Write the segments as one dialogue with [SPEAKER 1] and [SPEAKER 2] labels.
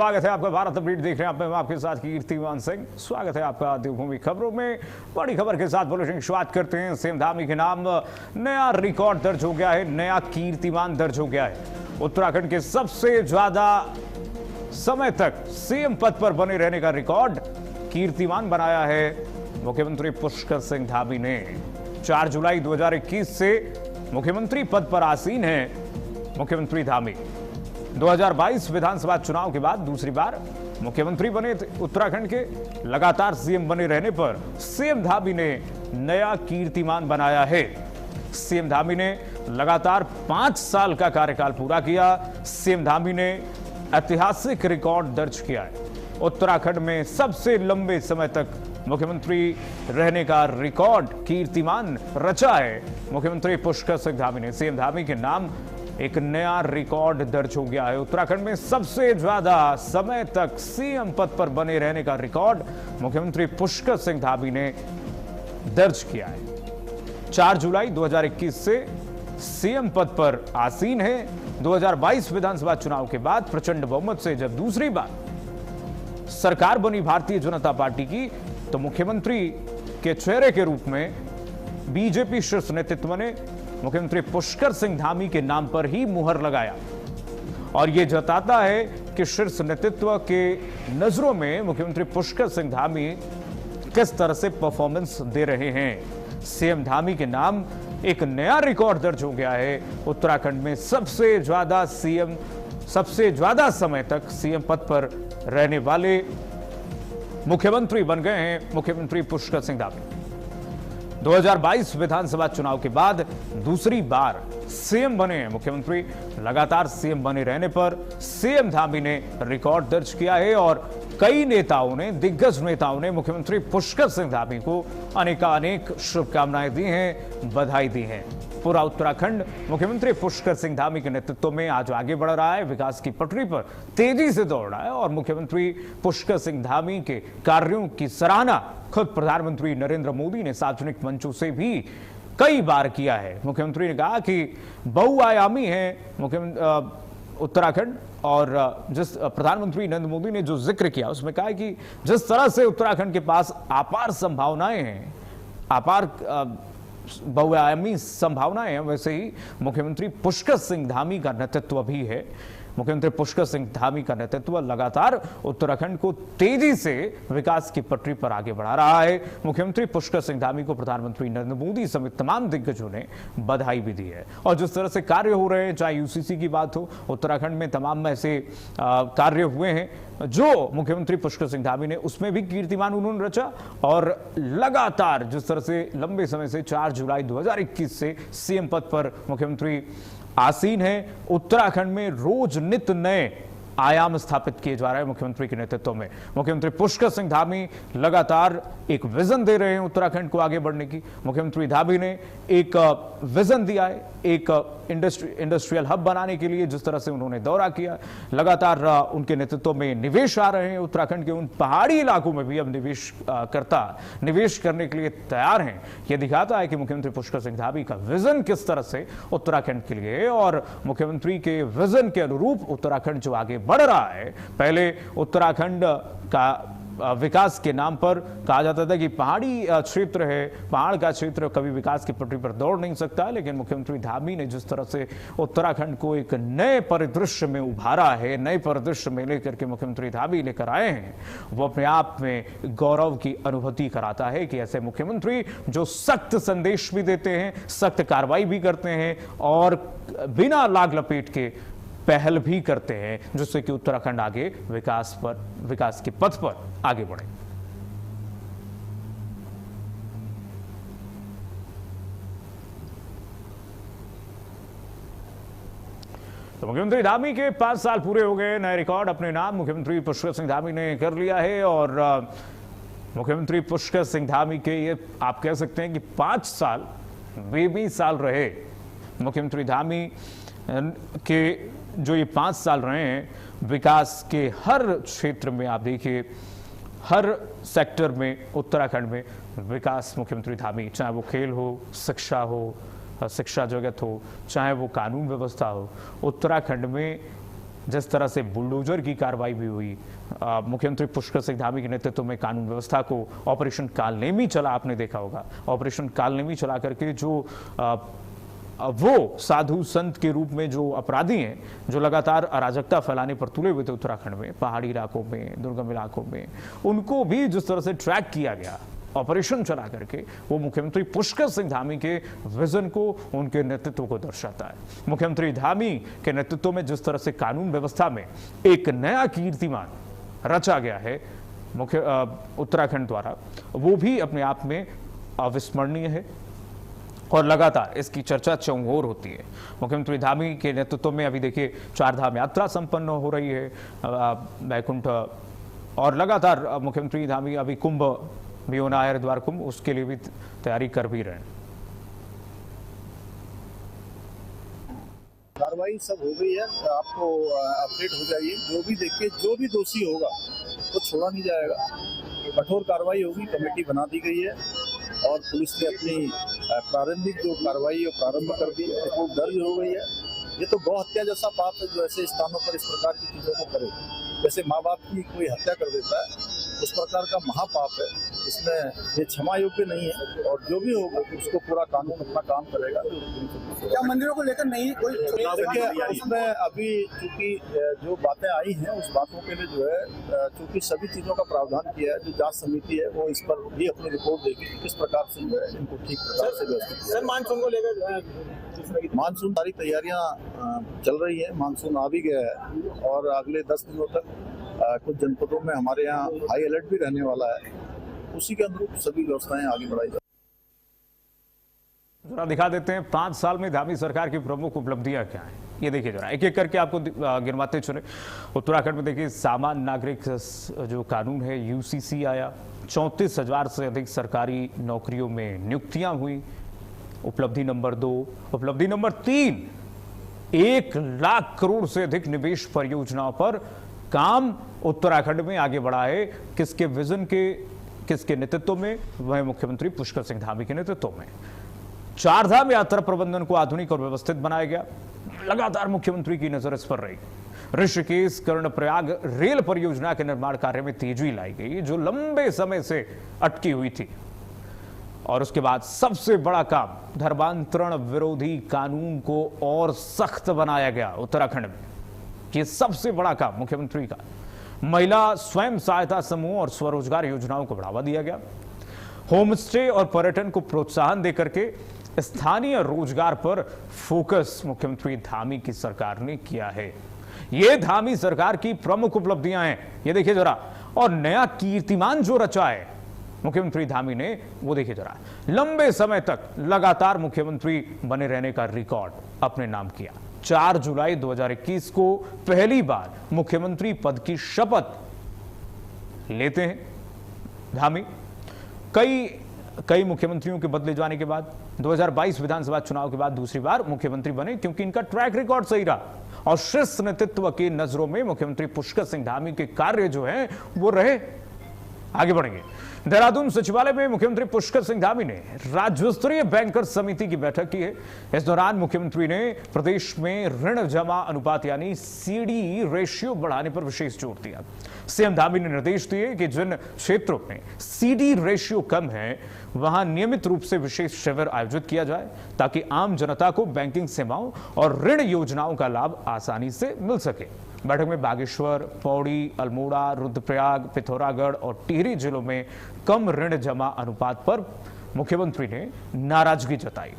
[SPEAKER 1] स्वागत है आपका भारत अपडेट देख रहे हैं आप, मैं आपके साथ कीर्तिमान सिंह। स्वागत है आपका देवभूमि खबरों में। बड़ी खबर के साथ बुलेटिन की शुरुआत करते हैं। सीएम धामी के नाम नया रिकॉर्ड दर्ज हो गया है, नया कीर्तिमान दर्ज हो गया है। उत्तराखंड के सबसे ज्यादा समय तक सीएम पद पर बने रहने का रिकॉर्ड कीर्तिमान बनाया है मुख्यमंत्री पुष्कर सिंह धामी ने। 4 जुलाई 2021 से मुख्यमंत्री पद पर आसीन है मुख्यमंत्री धामी। 2022 विधानसभा चुनाव के बाद दूसरी बार मुख्यमंत्री बने थे। उत्तराखंड के लगातार सीएम बने रहने पर सीएम धामी ने नया कीर्तिमान बनाया है। सीएम धामी ने लगातार 5 साल का कार्यकाल पूरा किया। सीएम धामी ने ऐतिहासिक रिकॉर्ड दर्ज किया है। उत्तराखंड में सबसे लंबे समय तक मुख्यमंत्री रहने का रिकॉर्ड कीर्तिमान रचा है मुख्यमंत्री पुष्कर सिंह धामी ने। सीएम धामी के नाम एक नया रिकॉर्ड दर्ज हो गया है। उत्तराखंड में सबसे ज्यादा समय तक सीएम पद पर बने रहने का रिकॉर्ड मुख्यमंत्री पुष्कर सिंह धामी ने दर्ज किया है। 4 जुलाई 2021 से सीएम पद पर आसीन है। 2022 विधानसभा चुनाव के बाद प्रचंड बहुमत से जब दूसरी बार सरकार बनी भारतीय जनता पार्टी की, तो मुख्यमंत्री के चेहरे के रूप में बीजेपी शीर्ष नेतृत्व ने मुख्यमंत्री पुष्कर सिंह धामी के नाम पर ही मुहर लगाया और यह जताता है कि शीर्ष नेतृत्व के नजरों में मुख्यमंत्री पुष्कर सिंह धामी किस तरह से परफॉर्मेंस दे रहे हैं। सीएम धामी के नाम एक नया रिकॉर्ड दर्ज हो गया है। उत्तराखंड में सबसे ज्यादा समय तक सीएम पद पर रहने वाले मुख्यमंत्री बन गए हैं मुख्यमंत्री पुष्कर सिंह धामी। 2022 विधानसभा चुनाव के बाद दूसरी बार सीएम बने हैं मुख्यमंत्री। लगातार सीएम बने रहने पर सीएम धामी ने रिकॉर्ड दर्ज किया है और कई नेताओं ने, दिग्गज नेताओं ने मुख्यमंत्री पुष्कर सिंह धामी को अनेकानेक शुभकामनाएं दी हैं, बधाई दी हैं। पूरा उत्तराखंड मुख्यमंत्री पुष्कर सिंह धामी के नेतृत्व में आज आगे बढ़ रहा है, विकास की पटरी पर तेजी से दौड़ रहा है और मुख्यमंत्री पुष्कर सिंह धामी के कार्यों की सराहना खुद प्रधानमंत्री नरेंद्र मोदी ने सार्वजनिक मंचों से भी कई बार किया है। मुख्यमंत्री ने कहा कि बहुआयामी है उत्तराखंड और जिस प्रधानमंत्री नरेंद्र मोदी ने जो जिक्र किया उसमें कहा कि जिस तरह से उत्तराखंड के पास अपार संभावनाएं हैं, अपार बहुआयामी संभावनाएं हैं, वैसे ही मुख्यमंत्री पुष्कर सिंह धामी का नेतृत्व भी है। मुख्यमंत्री पुष्कर सिंह धामी का नेतृत्व लगातार उत्तराखंड को तेजी से विकास की पटरी पर आगे बढ़ा रहा है। मुख्यमंत्री पुष्कर सिंह धामी को प्रधानमंत्री नरेंद्र मोदी समेत तमाम दिग्गजों ने बधाई भी दी है और जिस तरह से कार्य हो रहे हैं, चाहे यूसीसी की बात हो, उत्तराखंड में तमाम ऐसे कार्य हुए हैं जो मुख्यमंत्री पुष्कर सिंह धामी ने, उसमें भी कीर्तिमान उन्होंने रचा और लगातार जिस तरह से लंबे समय से 4 जुलाई 2021 से सीएम पद पर मुख्यमंत्री आसीन है। उत्तराखंड में रोज नित नए आयाम स्थापित किए जा रहे हैं मुख्यमंत्री के नेतृत्व में। मुख्यमंत्री पुष्कर सिंह धामी लगातार एक विजन दे रहे हैं उत्तराखंड को आगे बढ़ने की। मुख्यमंत्री धामी ने एक विजन दिया है, एक इंडस्ट्रियल हब बनाने के लिए, जिस तरह से उन्होंने दौरा किया। लगातार उनके नेतृत्व में निवेश आ रहे हैं। उत्तराखंड के उन पहाड़ी इलाकों में भी अब निवेश करने के लिए तैयार हैं। यह दिखाता है कि मुख्यमंत्री पुष्कर सिंह धामी का विजन किस तरह से उत्तराखंड के लिए है और मुख्यमंत्री के विजन के अनुरूप उत्तराखंड जो आगे बढ़ रहा है। पहले उत्तराखंड का विकास के नाम पर कहा जाता था कि पहाड़ी क्षेत्र है, पहाड़ का क्षेत्र कभी विकास की पटरी पर दौड़ नहीं सकता, लेकिन मुख्यमंत्री धामी ने जिस तरह से उत्तराखंड को एक नए परिदृश्य में उभारा है, नए परिदृश्य में लेकर के मुख्यमंत्री धामी लेकर आए हैं, वो अपने आप में गौरव की अनुभूति कराता है कि ऐसे मुख्यमंत्री जो सख्त संदेश भी देते हैं, सख्त कार्रवाई भी करते हैं और बिना लाग लपेट के पहल भी करते हैं, जिससे कि उत्तराखंड आगे विकास के पथ पर आगे बढ़े। तो मुख्यमंत्री धामी के 5 साल पूरे हो गए, नए रिकॉर्ड अपने नाम मुख्यमंत्री पुष्कर सिंह धामी ने कर लिया है और मुख्यमंत्री पुष्कर सिंह धामी के ये आप कह सकते हैं कि 5 साल बेबी साल रहे। मुख्यमंत्री धामी के जो ये 5 साल रहे हैं, विकास के हर क्षेत्र में आप देखिए, हर सेक्टर में उत्तराखंड में विकास मुख्यमंत्री धामी, चाहे वो खेल हो, शिक्षा हो, शिक्षा जगत हो, चाहे वो कानून व्यवस्था हो, उत्तराखंड में जिस तरह से बुलडोजर की कार्रवाई भी हुई, मुख्यमंत्री पुष्कर सिंह धामी के नेतृत्व में कानून व्यवस्था को ऑपरेशन कालनेमी चला, आपने देखा होगा ऑपरेशन कालनेमी चला करके जो वो साधु संत के रूप में जो अपराधी हैं, जो लगातार अराजकता फैलाने पर तुले हुए थे उत्तराखंड में, पहाड़ी इलाकों में, दुर्गम इलाकों में, उनको भी जिस तरह से ट्रैक किया गया ऑपरेशन चला करके, वो मुख्यमंत्री पुष्कर सिंह धामी के विजन को, उनके नेतृत्व को दर्शाता है। मुख्यमंत्री धामी के नेतृत्व में जिस तरह से कानून व्यवस्था में एक नया कीर्तिमान रचा गया है उत्तराखंड द्वारा, वो भी अपने आप में अविस्मरणीय है और लगातार इसकी चर्चा चौंगोर होती है। मुख्यमंत्री धामी के नेतृत्व में अभी देखिए 4 धाम यात्रा संपन्न हो रही है वैकुंठ, और लगातार मुख्यमंत्री धामी अभी कुंभ भी होना है, हरिद्वार कुंभ, उसके लिए भी तैयारी कर भी रहे हैं।
[SPEAKER 2] कार्रवाई सब हो गई है, आपको अपडेट हो जाइए। जो भी देखिए, जो भी दोषी होगा वो छोड़ा नहीं जाएगा, कठोर कार्रवाई होगी। कमेटी बना दी गई है और पुलिस ने अपनी प्रारंभिक जो कार्रवाई है प्रारंभ कर दी, रिपोर्ट दर्ज हो गई है। ये तो गौ हत्या जैसा पाप है जो ऐसे स्थानों पर इस प्रकार की चीजों को करे, जैसे माँ बाप की कोई हत्या कर देता है, उस प्रकार का महापाप है। इसमें ये क्षमा योग्य नहीं है और जो भी होगा उसको पूरा कानून अपना काम करेगा।
[SPEAKER 3] क्या मंदिरों को लेकर नहीं कोई?
[SPEAKER 2] देखिए, उसमें अभी चूंकि जो बातें आई हैं उस बातों के लिए जो है चूंकि सभी चीजों का प्रावधान किया है, जो जांच समिति है वो इस पर भी अपनी रिपोर्ट देगी किस प्रकार से जो है इनको ठीक प्रकार से व्यवस्थित।
[SPEAKER 3] सर, मानसून को लेकर
[SPEAKER 2] मानसून सारी तैयारियां चल रही है, मानसून आ भी गया है और अगले 10 दिनों तक कुछ जनपदों में हमारे यहाँ हाई अलर्ट भी रहने वाला है। उसी के अनुरूप सभी व्यवस्थाएं आगे बढ़ाई जाए।
[SPEAKER 1] जरा दिखा देते हैं 5 साल में धामी सरकार की प्रमुख उपलब्धियां क्या हैं, ये देखिए जरा एक एक करके आपको गिनवाते चले। उत्तराखंड में देखिए सामान्य नागरिक जो कानून है यूसीसी आया, 34,000 से अधिक सरकारी नौकरियों में नियुक्तियां हुई, उपलब्धि नंबर 2। उपलब्धि नंबर 3, 1 लाख करोड़ से अधिक निवेश परियोजनाओं पर काम उत्तराखंड में आगे बढ़ा है। किसके विजन के, किसके नेतृत्व में? वह मुख्यमंत्री पुष्कर सिंह धामी के नेतृत्व में। 4 धाम यात्रा प्रबंधन को आधुनिक और व्यवस्थित बनाया गया, लगातार मुख्यमंत्री की नजर इस पर रही। ऋषिकेश कर्णप्रयाग रेल परियोजना के निर्माण कार्य में तेजी लाई गई जो लंबे समय से अटकी हुई थी। और उसके बाद सबसे बड़ा काम, धर्मांतरण विरोधी कानून को और सख्त बनाया गया उत्तराखंड में। ये सबसे बड़ा काम मुख्यमंत्री का। महिला स्वयं सहायता समूह और स्वरोजगार योजनाओं को बढ़ावा दिया गया। होम स्टे और पर्यटन को प्रोत्साहन देकर के स्थानीय रोजगार पर फोकस मुख्यमंत्री धामी की सरकार ने किया है। ये धामी सरकार की प्रमुख उपलब्धियां हैं, ये देखिए जरा। और नया कीर्तिमान जो रचा है मुख्यमंत्री धामी ने, वो देखिए जरा। लंबे समय तक लगातार मुख्यमंत्री बने रहने का रिकॉर्ड अपने नाम किया। 4 जुलाई 2021 को पहली बार मुख्यमंत्री पद की शपथ लेते हैं धामी। कई मुख्यमंत्रियों के बदले जाने के बाद 2022 विधानसभा चुनाव के बाद दूसरी बार मुख्यमंत्री बने, क्योंकि इनका ट्रैक रिकॉर्ड सही रहा और शीर्ष नेतृत्व की नजरों में मुख्यमंत्री पुष्कर सिंह धामी के कार्य जो हैं वो रहे। आगे बढ़ेंगे। देहरादून सचिवालय में मुख्यमंत्री पुष्कर सिंह धामी ने राज्य स्तरीय बैंकर समिति की बैठक की है। इस दौरान मुख्यमंत्री ने प्रदेश में ऋण जमा अनुपात यानी सीडी रेशियो बढ़ाने पर विशेष जोर दिया। सीएम धामी ने निर्देश दिए कि जिन क्षेत्रों में सीडी रेशियो कम है वहां नियमित रूप से विशेष शिविर आयोजित किया जाए ताकि आम जनता को बैंकिंग सेवाओं और ऋण योजनाओं का लाभ आसानी से मिल सके। बैठक में बागेश्वर, पौड़ी, अल्मोड़ा, रुद्रप्रयाग, पिथौरागढ़ और टिहरी जिलों में कम ऋण जमा अनुपात पर मुख्यमंत्री ने नाराजगी जताई।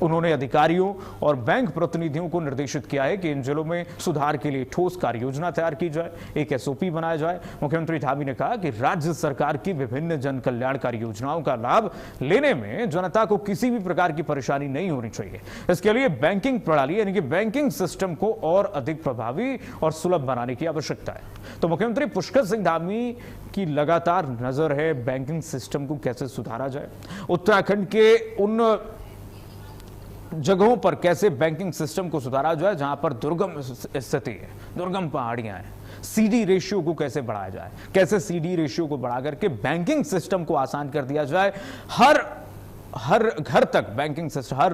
[SPEAKER 1] उन्होंने अधिकारियों और बैंक प्रतिनिधियों को निर्देशित किया है कि इन जिलों में सुधार के लिए ठोस कार्य योजना तैयार की जाए, एक एसओपी बनाया जाए। मुख्यमंत्री धामी ने कहा कि राज्य सरकार की विभिन्न जन कल्याणकारी योजनाओं का लाभ लेने में जनता को किसी भी प्रकार की परेशानी नहीं होनी चाहिए। इसके लिए बैंकिंग प्रणाली यानी कि बैंकिंग सिस्टम को और अधिक प्रभावी और सुलभ बनाने की आवश्यकता है। तो मुख्यमंत्री पुष्कर सिंह धामी की लगातार नजर है बैंकिंग सिस्टम को कैसे सुधारा जाए, उत्तराखंड के उन जगहों पर कैसे बैंकिंग सिस्टम को सुधारा जाए जहां पर दुर्गम स्थिति है, दुर्गम पहाड़ियां हैं। सीडी रेशियो को कैसे बढ़ाया जाए, कैसे सीडी रेशियो को बढ़ा करके बैंकिंग सिस्टम को आसान कर दिया जाए। हर हर घर तक बैंकिंग सिस्टम, हर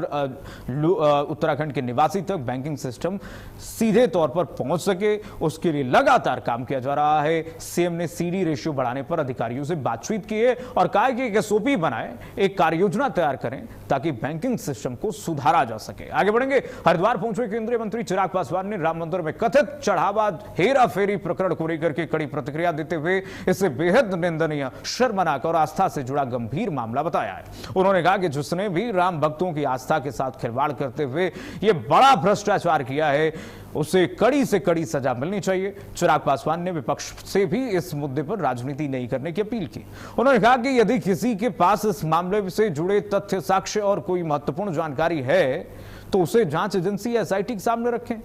[SPEAKER 1] उत्तराखंड के निवासी तक बैंकिंग सिस्टम सीधे तौर पर पहुंच सके, उसके लिए लगातार काम किया जा रहा है। सीएम ने सीडी रेशियो बढ़ाने पर अधिकारियों से बातचीत की है और कहा कि एक एसओपी बनाए, एक कार्य योजना तैयार करें ताकि बैंकिंग सिस्टम को सुधारा जा सके। आगे बढ़ेंगे। हरिद्वार पहुंचे केंद्रीय मंत्री चिराग पासवान ने राम मंदिर में कथित चढ़ावा हेरा फेरी प्रकरण को लेकर के कड़ी प्रतिक्रिया देते हुए इसे बेहद निंदनीय, शर्मनाक और आस्था से जुड़ा गंभीर मामला बताया है। उन्होंने कहा कि जिसने भी राम भक्तों की आस्था के साथ खिलवाड़ करते हुए यह बड़ा भ्रष्टाचार किया है, उसे कड़ी से कड़ी सजा मिलनी चाहिए। चिराग पासवान ने विपक्ष से भी इस मुद्दे पर राजनीति नहीं करने की अपील की। उन्होंने कहा कि यदि किसी के पास इस मामले से जुड़े तथ्य, साक्ष्य और कोई महत्वपूर्ण जानकारी है तो उसे जांच एजेंसी एसआईटी के सामने रखें।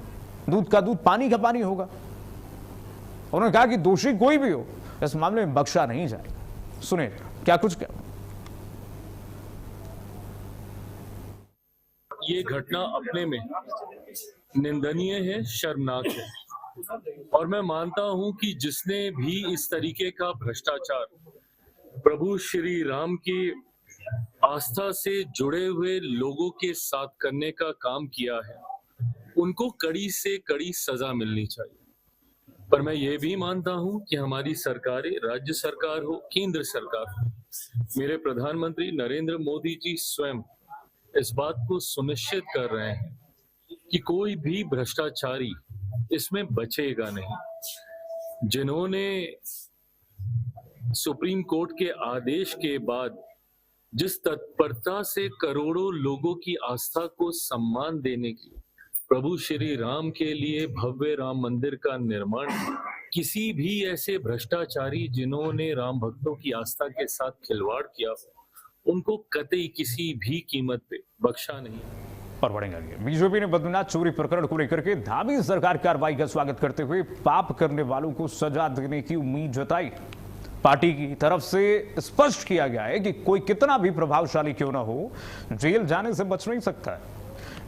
[SPEAKER 1] दूध का दूध, पानी का पानी होगा। उन्होंने कहा कि दोषी कोई भी हो, इस मामले में बख्शा नहीं जाएगा। सुनिए क्या कुछ क्या।
[SPEAKER 4] ये घटना अपने में निंदनीय है, शर्मनाक है और मैं मानता हूं कि जिसने भी इस तरीके का भ्रष्टाचार प्रभु श्री राम की आस्था से जुड़े हुए लोगों के साथ करने का काम किया है, उनको कड़ी से कड़ी सजा मिलनी चाहिए। पर मैं ये भी मानता हूं कि हमारी सरकारें, राज्य सरकार हो, केंद्र सरकार हो, मेरे प्रधानमंत्री नरेंद्र मोदी जी स्वयं इस बात को सुनिश्चित कर रहे हैं कि कोई भी भ्रष्टाचारी इसमें बचेगा नहीं। जिन्होंने सुप्रीम कोर्ट के आदेश के बाद जिस तत्परता से करोड़ों लोगों की आस्था को सम्मान देने की प्रभु श्री राम के लिए भव्य राम मंदिर का निर्माण, किसी भी ऐसे भ्रष्टाचारी जिन्होंने राम भक्तों की आस्था के साथ खिलवाड़ किया, उनको कतई किसी भी कीमत पे बख्शा नहीं।
[SPEAKER 1] और बढ़ेंगे। बीजेपी ने बद्रीनाथ चोरी प्रकरण को लेकर के धामी सरकार कार्रवाई का स्वागत करते हुए पाप करने वालों को सजा देने की उम्मीद जताई। पार्टी की तरफ से स्पष्ट किया गया है कि कोई कितना भी प्रभावशाली क्यों ना हो, जेल जाने से बच नहीं सकता है।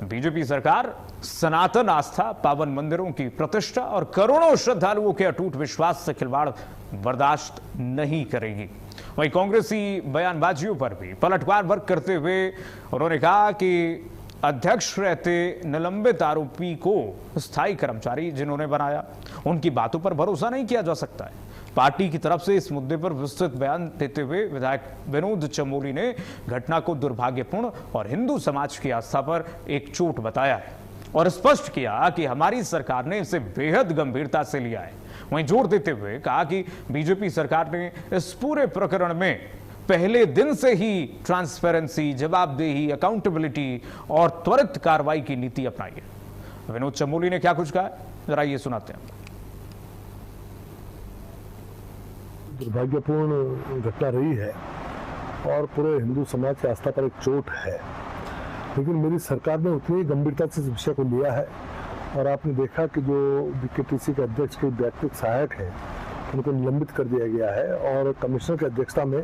[SPEAKER 1] बीजेपी सरकार सनातन आस्था, पावन मंदिरों की प्रतिष्ठा और करोड़ों श्रद्धालुओं के अटूट विश्वास से खिलवाड़ बर्दाश्त नहीं करेगी। वहीं कांग्रेसी बयानबाजियों पर भी पलटवार वर्क करते हुए उन्होंने कहा कि अध्यक्ष रहते निलंबित आरोपी को स्थायी कर्मचारी जिन्होंने बनाया, उनकी बातों पर भरोसा नहीं किया जा सकता है। पार्टी की तरफ से इस मुद्दे पर विस्तृत बयान देते हुए विधायक विनोद चमोली ने घटना को दुर्भाग्यपूर्ण और हिंदू समाज की आस्था पर एक चोट बताया है और स्पष्ट किया कि हमारी सरकार ने इसे बेहद गंभीरता से लिया है। वहीं जोर देते हुए कहा कि बीजेपी सरकार ने इस पूरे प्रकरण में पहले दिन से ही ट्रांसपेरेंसी, जवाबदेही, अकाउंटेबिलिटी और त्वरित कार्रवाई की नीति अपनाई है। विनोद चमोली ने क्या कुछ कहा, जरा ये सुनाते हैं।
[SPEAKER 5] दुर्भाग्यपूर्ण घटना रही है और पूरे हिंदू समाज की आस्था पर एक चोट है, लेकिन मेरी सरकार ने उतनी गंभीरता से इस विषय को लिया है और आपने देखा कि जो बीकेटीसी के अध्यक्ष के वैक्तिक सहायक हैं उनको निलंबित कर दिया गया है और कमिश्नर की अध्यक्षता में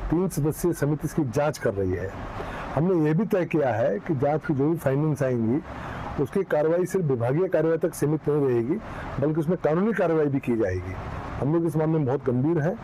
[SPEAKER 5] 3 सदस्यीय समिति इसकी जांच कर रही है। हमने ये भी तय किया है कि जांच की जो भी फाइंडिंग्स आएंगी उसकी कार्रवाई सिर्फ विभागीय कार्रवाई तक सीमित नहीं रहेगी, बल्कि उसमें कानूनी कार्रवाई भी की जाएगी। हम लोग इस मामले में बहुत गंभीर हैं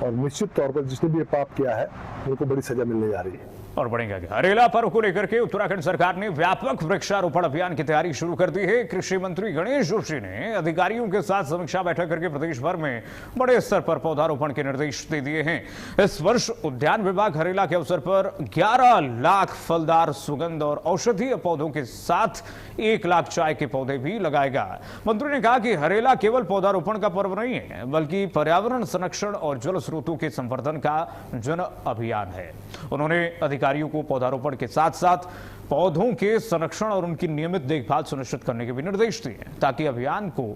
[SPEAKER 5] और निश्चित तौर पर जिसने भी ये पाप किया है उनको बड़ी सजा मिलने जा रही है।
[SPEAKER 1] और बढ़ेंगे आगे। हरेला पर्व को लेकर के उत्तराखंड सरकार ने व्यापक वृक्षारोपण अभियान की तैयारी शुरू कर दी है। कृषि मंत्री गणेश जोशी ने अधिकारियों के साथ समीक्षा बैठक करके प्रदेश भर में बड़े स्तर पर पौधारोपण के निर्देश दे दिए हैं। इस वर्ष उद्यान विभाग हरेला के अवसर पर 11 लाख फलदार, सुगंध और औषधीय पौधों के साथ 1 लाख चाय के पौधे भी लगाएगा। मंत्री ने कहा कि हरेला केवल पौधारोपण का पर्व नहीं है, बल्कि पर्यावरण संरक्षण और जल स्रोतों के संवर्धन का जन अभियान है। उन्होंने अधिकारियों को पौधारोपण के साथ साथ पौधों के संरक्षण और उनकी नियमित देखभाल सुनिश्चित करने के भी निर्देश दिए ताकि अभियान को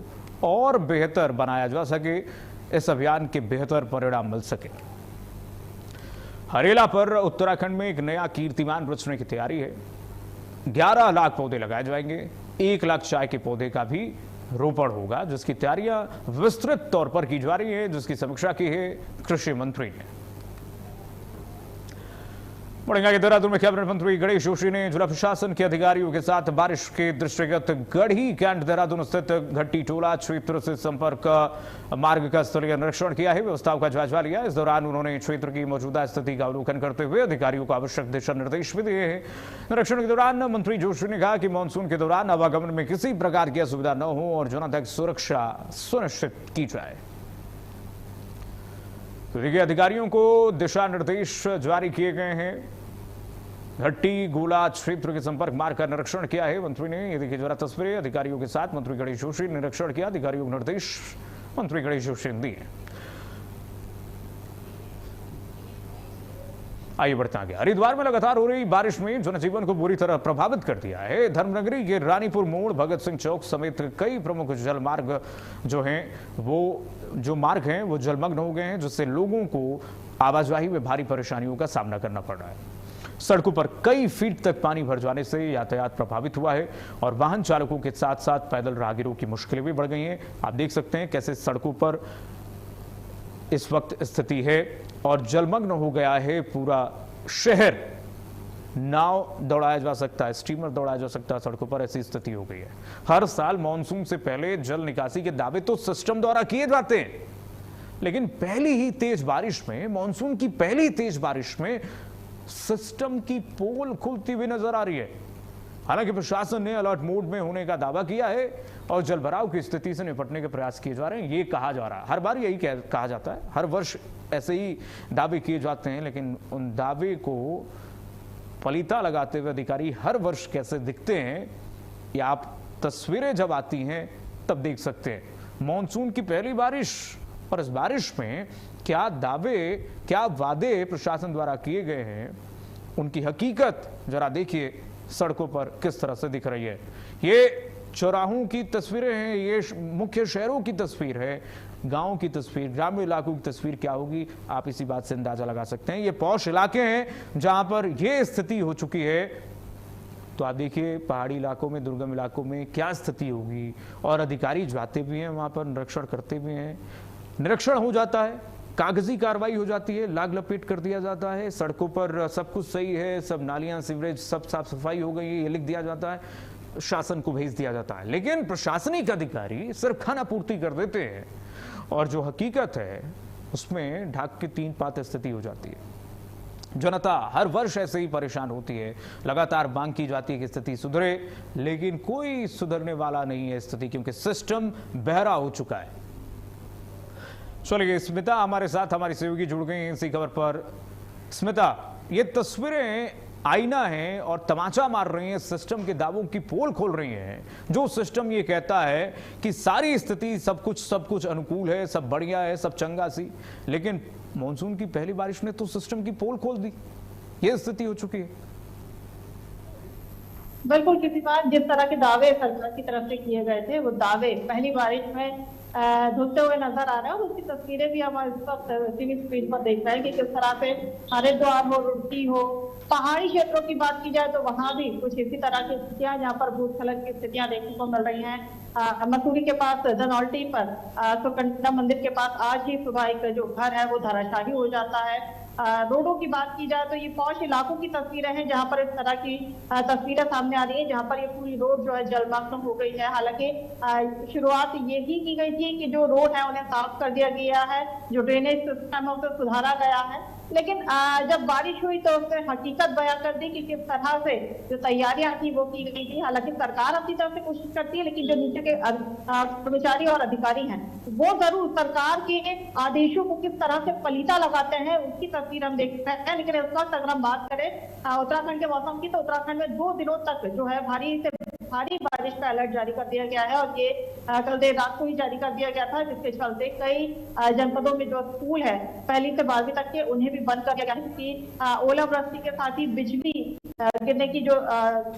[SPEAKER 1] और बेहतर बनाया जा सके, इस अभियान के बेहतर परिणाम मिल सके। हरेला पर उत्तराखंड में एक नया कीर्तिमान रचने की तैयारी है। 11 लाख पौधे लगाए जाएंगे, 1 लाख चाय के पौधे का भी रोपण होगा, जिसकी तैयारियां विस्तृत तौर पर की जा रही है, जिसकी समीक्षा की है कृषि मंत्री ने। बढ़ेंगे आगे। देहरादून में कैबिनेट मंत्री गणेश जोशी ने जिला प्रशासन के अधिकारियों के साथ बारिश के दृष्टिगत गढ़ी कैंट देहरादून स्थित घट्टी टोला क्षेत्र से संपर्क मार्ग का स्थलीय निरीक्षण किया है, व्यवस्थाओं का जायजा लिया। इस दौरान उन्होंने क्षेत्र की मौजूदा स्थिति का अवलोकन करते हुए अधिकारियों को आवश्यक दिशा निर्देश भी दिए हैं। निरीक्षण के दौरान मंत्री जोशी ने कहा कि मानसून के दौरान आवागमन में किसी प्रकार की असुविधा न हो और जनता की सुरक्षा सुनिश्चित की जाए। देखिए, अधिकारियों को दिशा निर्देश जारी किए गए हैं। घट्टी गोला क्षेत्र के संपर्क मार्ग का निरीक्षण किया है मंत्री ने। ये देखिए जरा तस्वीरें, अधिकारियों के साथ मंत्री गणेश जोशी ने निरीक्षण किया। अधिकारियों को निर्देश मंत्री गणेश जोशी ने दिए। आइए बढ़ते आगे। हरिद्वार में लगातार हो रही बारिश में जनजीवन को बुरी तरह प्रभावित कर दिया है। धर्मनगरी के रानीपुर मोड़, भगत सिंह चौक समेत कई प्रमुख जलमार्ग जो मार्ग हैं वो जलमग्न हो गए हैं, जिससे लोगों को आवाजाही में भारी परेशानियों का सामना करना पड़ रहा है। सड़कों पर कई फीट तक पानी भर जाने से यातायात प्रभावित हुआ है और वाहन चालकों के साथ साथ पैदल राहगीरों की मुश्किलें भी बढ़ गई हैं। आप देख सकते हैं कैसे सड़कों पर इस वक्त स्थिति है और जलमग्न हो गया है पूरा शहर। नाव दौड़ाया जा सकता है, स्टीमर दौड़ाया जा सकता है, सड़कों पर ऐसी स्थिति हो गई है। हर साल मानसून से पहले जल निकासी के दावे तो सिस्टम द्वारा किए जाते हैं, लेकिन पहली ही तेज बारिश में, मानसून की पहली तेज बारिश में सिस्टम की पोल खुलती हुई नजर आ रही है। हालांकि प्रशासन ने अलर्ट मोड में होने का दावा किया है और जलभराव की स्थिति से निपटने के प्रयास किए जा रहे हैं। ये कहा जा रहा है, हर बार यही कहा जाता है, हर वर्ष ऐसे ही दावे किए जाते हैं, लेकिन उन दावे को पलीता लगाते हुए अधिकारी हर वर्ष कैसे दिखते हैं, ये आप तस्वीरें जब आती हैं तब देख सकते हैं। मानसून की पहली बारिश और इस बारिश में क्या दावे, क्या वादे प्रशासन द्वारा किए गए हैं, उनकी हकीकत जरा देखिए सड़कों पर किस तरह से दिख रही है। ये चौराहों की तस्वीरें हैं, ये मुख्य शहरों की तस्वीर है, गांव की तस्वीर, ग्रामीण इलाकों की तस्वीर क्या होगी आप इसी बात से अंदाजा लगा सकते हैं। ये पॉश इलाके हैं जहां पर यह स्थिति हो चुकी है, तो आप देखिए पहाड़ी इलाकों में, दुर्गम इलाकों में क्या स्थिति होगी। और अधिकारी जाते भी हैं वहां पर, निरीक्षण करते भी हैं, निरीक्षण हो जाता है, कागजी कार्रवाई हो जाती है, लाग लपेट कर दिया जाता है, सड़कों पर सब कुछ सही है, सब नालियां, सीवरेज सब साफ सफाई हो गई है, ये लिख दिया जाता है, शासन को भेज दिया जाता है। लेकिन प्रशासनिक अधिकारी सिर्फ खाना पूर्ति कर देते हैं और जो हकीकत है उसमें ढाक की तीन पात स्थिति हो जाती है। जनता हर वर्ष ऐसे ही परेशान होती है, लगातार मांग की जाती है कि स्थिति सुधरे, लेकिन कोई सुधरने वाला नहीं है स्थिति, क्योंकि सिस्टम बहरा हो चुका है। चलिए स्मिता हमारे साथ, हमारी सहयोगी जुड़ गई हैं इसी खबर पर। स्मिता, ये तस्वीरें आईना है और तमाचा मार रही हैं, सिस्टम के दावों की पोल खोल रही हैं। जो सिस्टम ये कहता है कि सारी स्थिति सब कुछ अनुकूल है, सब बढ़िया है, सब चंगा सी, लेकिन मानसून की पहली बारिश ने तो सिस्टम की पोल खोल दी। ये स्थिति हो चुकी है।
[SPEAKER 6] बिल्कुल, किसी बात जिस तरह के दावे सरकार की तरफ से किए गए थे, वो दावे पहली बारिश में धुलते हुए नजर आ रहे हैं और उसकी तस्वीरें भी हम इस वक्त टीवी स्क्रीन पर देख रहे हैं कि किस तरह से हरिद्वार हो, रुड़की हो, पहाड़ी क्षेत्रों की बात की जाए तो वहां भी कुछ इसी तरह की स्थितियां, जहां पर भूस्खलन की स्थितियां देखने को मिल रही हैं। मसूरी के पास धनौल्टी पर सुकंडा मंदिर के पास आज ही सुबह एक जो घर है वो धराशायी हो जाता है। रोडों की बात की जाए तो ये पौष इलाकों की तस्वीरें हैं जहां पर इस तरह की तस्वीरें सामने आ रही है, जहां पर ये पूरी रोड जो है जलमग्न हो गई है। हालांकि शुरुआत यही की गई थी कि जो रोड है उन्हें साफ कर दिया गया है, जो ड्रेनेज सिस्टम है उसे सुधारा गया है, लेकिन जब बारिश हुई तो उसने हकीकत बयां कर दी कि किस तरह से जो तैयारियां थी वो की गई थी। हालांकि सरकार अपनी तरफ से कोशिश करती है, लेकिन जो नीचे के कर्मचारी और अधिकारी हैं वो जरूर सरकार के आदेशों को किस तरह से पलीता लगाते हैं उसकी तस्वीर हम देख रहे हैं। लेकिन इस वक्त अगर हम बात करें उत्तराखंड के मौसम की, तो उत्तराखंड में 2 दिनों तक जो है भारी से भारी बारिश का अलर्ट जारी कर दिया गया है और ये कल देर रात को ही जारी कर दिया गया था, जिसके चलते कई जनपदों में जो स्कूल है 1ली से 12वीं तक के उन्हें भी बंद कर दिया गया है, क्योंकि ओलावृष्टि के साथ ही बिजली गिरने की जो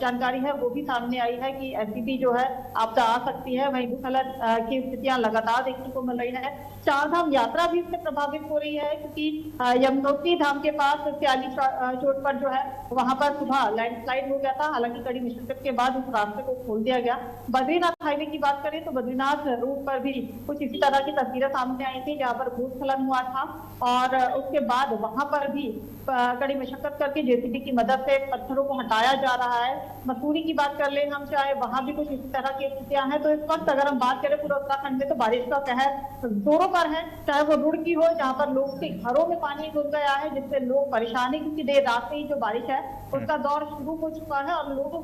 [SPEAKER 6] जानकारी है वो भी सामने आई है कि ऐसी भी जो है आपदा आ सकती है। वहीं भूस्खलन की स्थितियां लगातार देखने को मिल रही है। 4 धाम यात्रा भी इससे प्रभावित हो रही है, क्योंकि यमुनोत्री धाम के पास स्याली चोट पर जो है वहां पर सुबह लैंडस्लाइड हो गया था। हालांकि कड़ी मुश्किल के बाद उस रास्ते को खोल दिया गया। बद्रीनाथ हाईवे की बात करें तो बद्रीनाथ रूट पर भी कुछ इसी तरह की तस्वीरें सामने आई थी, जहां पर भूस्खलन हुआ था और उसके बाद वहां पर भी कड़ी मशक्कत करके जेसीबी की मदद से पत्थरों को हटाया जा रहा है। मसूरी की बात कर ले हम, चाहे वहां भी कुछ इसी तरह की स्थितियां हैं। तो इस वक्त अगर हम बात करें पूरे उत्तराखंड में तो बारिश का कहर जोरों पर है, चाहे वो रुड़की हो जहां पर लोग के घरों में पानी घुस गया है, जिससे लोग परेशानी, क्योंकि देर रात से ही जो बारिश है उसका दौर शुरू हो चुका है और लोग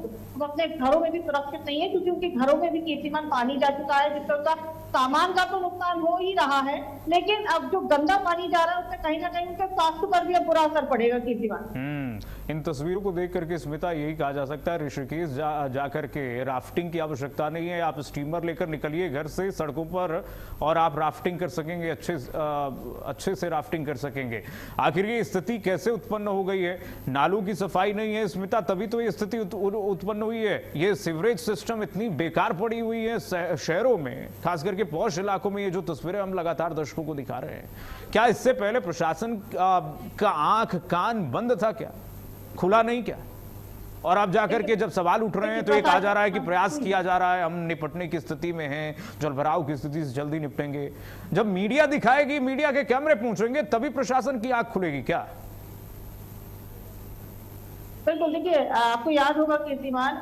[SPEAKER 6] अपने घरों में भी सुरक्षित नहीं है, क्योंकि उनके घरों में भी कीर्तिमान पानी जा चुका है, जिससे उनका सामान का तो नुकसान हो ही रहा है, लेकिन अब जो गंदा पानी जा रहा है उससे कहीं ना कहीं उनके स्वास्थ्य पर भी अब बुरा असर पड़ेगा कीर्तिमान।
[SPEAKER 1] इन तस्वीरों को देख करके स्मिता यही कहा जा सकता है, ऋषिकेश जा करके राफ्टिंग की आवश्यकता नहीं है, आप स्टीमर लेकर निकलिए घर से सड़कों पर और आप राफ्टिंग कर सकेंगे, अच्छे से राफ्टिंग कर सकेंगे। आखिर ये स्थिति कैसे उत्पन्न हो गई है? नालों की सफाई नहीं है स्मिता, तभी तो ये स्थिति उत्पन्न हुई है। ये सीवरेज सिस्टम इतनी बेकार पड़ी हुई है शहरों में, खास करके पॉश इलाकों में। ये जो तस्वीरें हम लगातार दर्शकों को दिखा रहे हैं, क्या इससे पहले प्रशासन का आंख कान बंद था, क्या खुला नहीं क्या? और अब जाकर के जब सवाल उठ रहे हैं तो ये कहा जा रहा है कि प्रयास किया जा रहा है, हम निपटने की स्थिति में हैं, जलभराव की स्थिति से जल्दी निपटेंगे। जब मीडिया दिखाएगी, मीडिया के कैमरे पहुंचेंगे, तभी प्रशासन की आंख खुलेगी क्या?
[SPEAKER 6] बिल्कुल, देखिए आपको याद होगा कीर्तिमान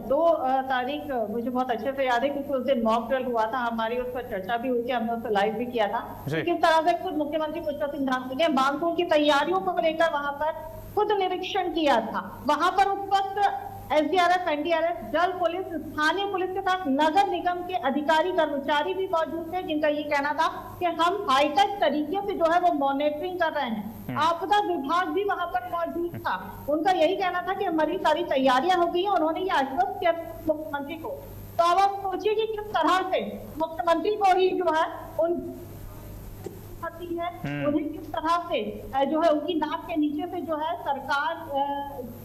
[SPEAKER 6] 2 तारीख मुझे बहुत अच्छे से याद है, क्योंकि उस दिन मॉक ड्रिल हुआ था, हमारी उस पर चर्चा भी हुई थी, हमने उसको लाइव भी किया था। किस तरह से खुद मुख्यमंत्री पुष्कर सिंह धामी ने मानसून की तैयारियों को लेकर वहां पर खुद निरीक्षण किया था। वहां पर उस वक्त एसडीआरएफ, एनडीआरएफ, जल पुलिस, स्थानीय पुलिस के साथ नगर निगम के अधिकारी कर्मचारी भी मौजूद थे, जिनका ये कहना था कि हम हाईटेक तरीके से जो है वो मॉनिटरिंग कर रहे हैं। आपदा विभाग भी वहां पर मौजूद था, उनका यही कहना था कि हमारी सारी तैयारियां हो गई हैं। उन्होंने ये आश्वस्त किया मुख्यमंत्री को। तो अब आप सोचिए कि किस तरह से मुख्यमंत्री को ही जो है उन है उन्हें किस तरह से जो है उनकी नाक के नीचे से जो है सरकार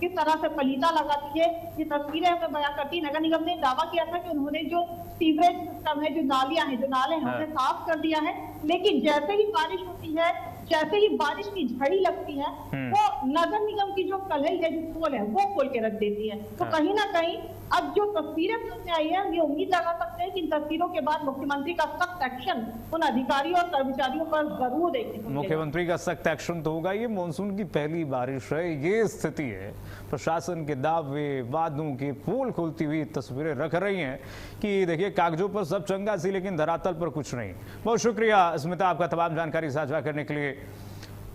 [SPEAKER 6] किस तरह से पलीता लगाती है, ये तस्वीरें हमें बयां करती है। नगर निगम ने दावा किया था कि उन्होंने जो सीवरेज सिस्टम है, जो नालियां हैं, जो नाले हैं, उन्हें साफ कर दिया है, लेकिन जैसे ही बारिश होती है, जैसे ही बारिश की झड़ी लगती है, वो नगर निगम की जो कलई है, जो पोल है, वो खोल के रख देती है। तो कहीं ना कहीं अब जो तस्वीरें सामने आई है, ये उम्मीद लगा सकते हैं कि इन तस्वीरों के बाद मुख्यमंत्री का सख्त एक्शन उन अधिकारियों और कर्मचारियों पर जरूर देखने को मिलेगा।
[SPEAKER 1] मुख्यमंत्री का सख्त एक्शन तो होगा। ये मानसून की पहली बारिश है, ये स्थिति है, प्रशासन के दावे वादों की पोल खोलती हुई तस्वीरें रख रही हैं कि देखिए कागजों पर सब चंगा सी, लेकिन धरातल पर कुछ नहीं। बहुत शुक्रिया स्मिता आपका तमाम जानकारी साझा करने के लिए।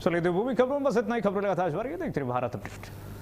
[SPEAKER 1] चलिए देवभूमि खबरों में बस इतना ही। खबरें लगातार जारी है, देखते रहिए भारत अपडेट।